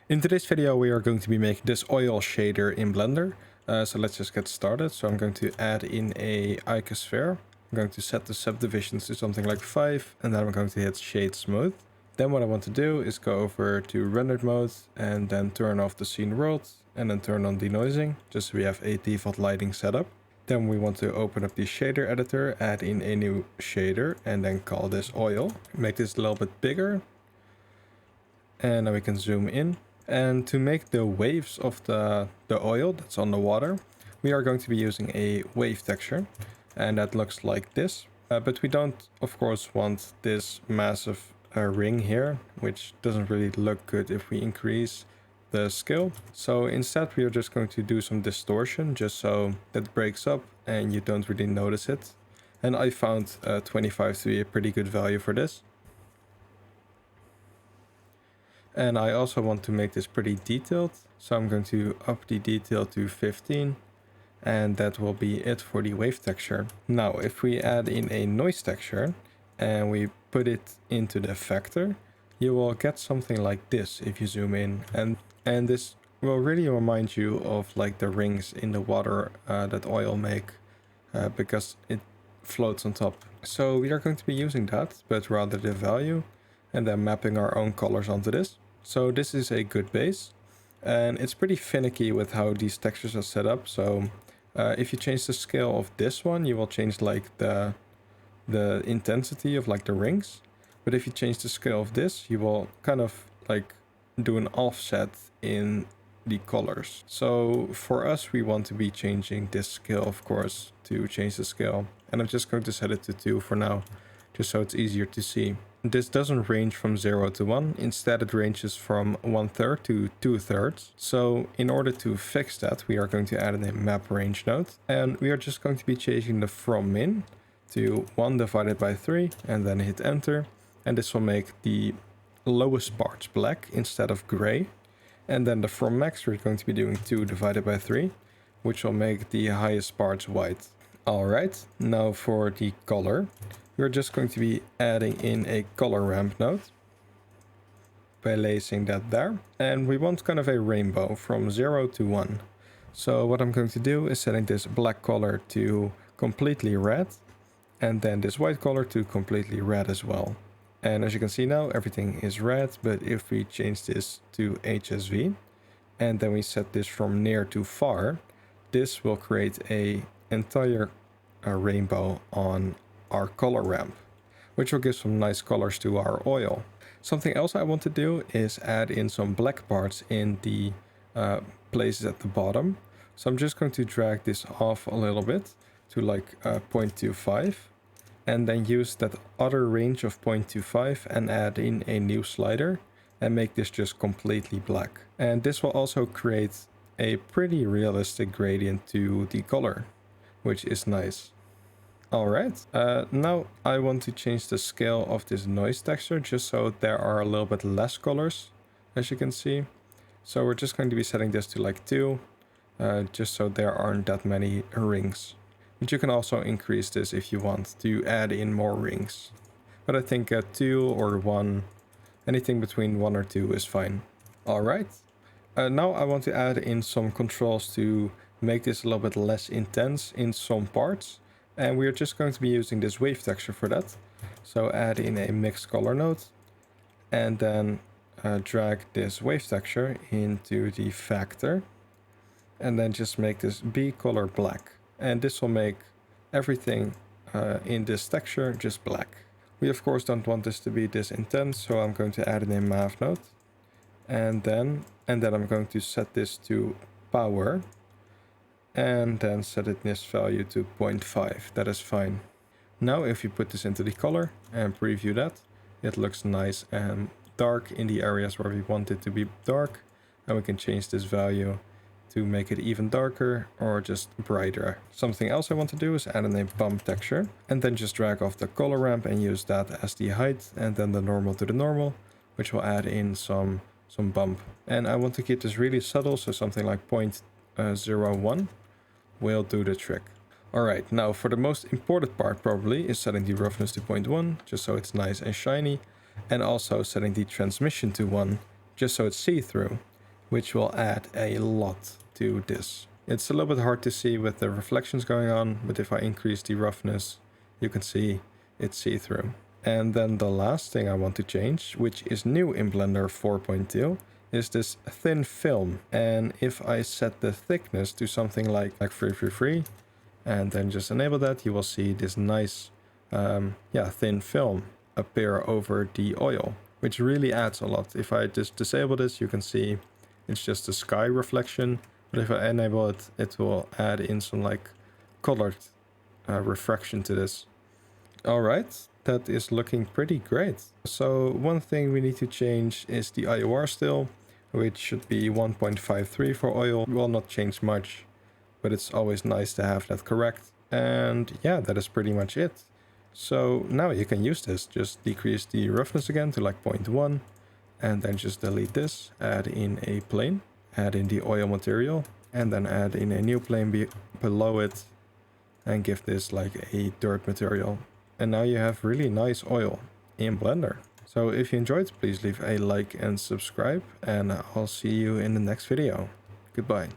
In today's video we are going to be making this oil shader in Blender. So let's just get started. So I'm going to add in a icosphere. I'm going to set the subdivisions to something like 5 and then I'm going to hit shade smooth. Then what I want to do is go over to rendered mode and then turn off the scene world and then turn on denoising just so we have a default lighting setup. Then we want to open up the shader editor, add in a new shader and then call this oil. Make this a little bit bigger. And now we can zoom in. And to make the waves of the oil that's on the water, we are going to be using a wave texture. And that looks like this. But we don't, of course, want this massive ring here, which doesn't really look good if we increase the scale. So instead we are just going to do some distortion just so that breaks up and you don't really notice it. And I found 25 to be a pretty good value for this. And I also want to make this pretty detailed, so I'm going to up the detail to 15 and that will be it for the wave texture. Now if we add in a noise texture and we put it into the vector, you will get something like this if you zoom in, and this will really remind you of like the rings in the water that oil make because it floats on top. So we are going to be using that, but rather the value, and then mapping our own colors onto this. So this is a good base, and it's pretty finicky with how these textures are set up. So if you change the scale of this one, you will change like the intensity of like the rings. But if you change the scale of this, you will kind of like do an offset in the colors. So for us, we want to be changing this scale, of course, to change the scale. And I'm just going to set it to 2 for now, just so it's easier to see. This doesn't range from 0 to 1, instead it ranges from 1/3 to 2/3. So in order to fix that, we are going to add in a map range node. And we are just going to be changing the from min to 1 divided by 3 and then hit enter. And this will make the lowest parts black instead of gray. And then the from max we're going to be doing 2 divided by 3, which will make the highest parts white. Alright, now for the color. We're just going to be adding in a color ramp node by placing that there. And we want kind of a rainbow from 0 to 1. So what I'm going to do is setting this black color to completely red and then this white color to completely red as well. And as you can see now, everything is red, but if we change this to HSV and then we set this from near to far, this will create a entire rainbow on our color ramp, which will give some nice colors to our oil. Something else I want to do is add in some black parts in the places at the bottom. So I'm just going to drag this off a little bit to like 0.25 and then use that other range of 0.25 and add in a new slider and make this just completely black. And this will also create a pretty realistic gradient to the color, which is nice. Alright, now I want to change the scale of this noise texture just so there are a little bit less colors, as you can see. So we're just going to be setting this to like 2, just so there aren't that many rings. But you can also increase this if you want to add in more rings. But I think 2 or 1, anything between 1 or 2 is fine. Alright, now I want to add in some controls to make this a little bit less intense in some parts. And we're just going to be using this wave texture for that. So add in a mixed color node and then drag this wave texture into the vector and then just make this B color black. And this will make everything in this texture just black. We of course don't want this to be this intense, so I'm going to add in a math node and then I'm going to set this to power. And then set it this value to 0.5. That is fine. Now if you put this into the color and preview that, it looks nice and dark in the areas where we want it to be dark. And we can change this value to make it even darker or just brighter. Something else I want to do is add in a bump texture and then just drag off the color ramp and use that as the height and then the normal to the normal, which will add in some bump. And I want to keep this really subtle, so something like 0.01 will do the trick. Alright, now for the most important part probably is setting the roughness to 0.1, just so it's nice and shiny, and also setting the transmission to 1, just so it's see-through. which will add a lot to this. It's a little bit hard to see with the reflections going on, but if I increase the roughness, you can see it's see-through. And then the last thing I want to change, which is new in Blender 4.2, is this thin film. And if I set the thickness to something like 333, and then just enable that, you will see this nice thin film appear over the oil, which really adds a lot. If I just disable this, you can see it's just a sky reflection. But if I enable it, it will add in some like colored refraction to this. All right, that is looking pretty great. So one thing we need to change is the IOR still, which should be 1.53 for oil. Will not change much, but it's always nice to have that correct. And yeah, that is pretty much it. So now you can use this. Just decrease the roughness again to like 0.1, and then just delete this, add in a plane, add in the oil material, and then add in a new plane below it, and give this like a dirt material. And now you have really nice oil in Blender. So if you enjoyed, please leave a like and subscribe, and I'll see you in the next video. Goodbye.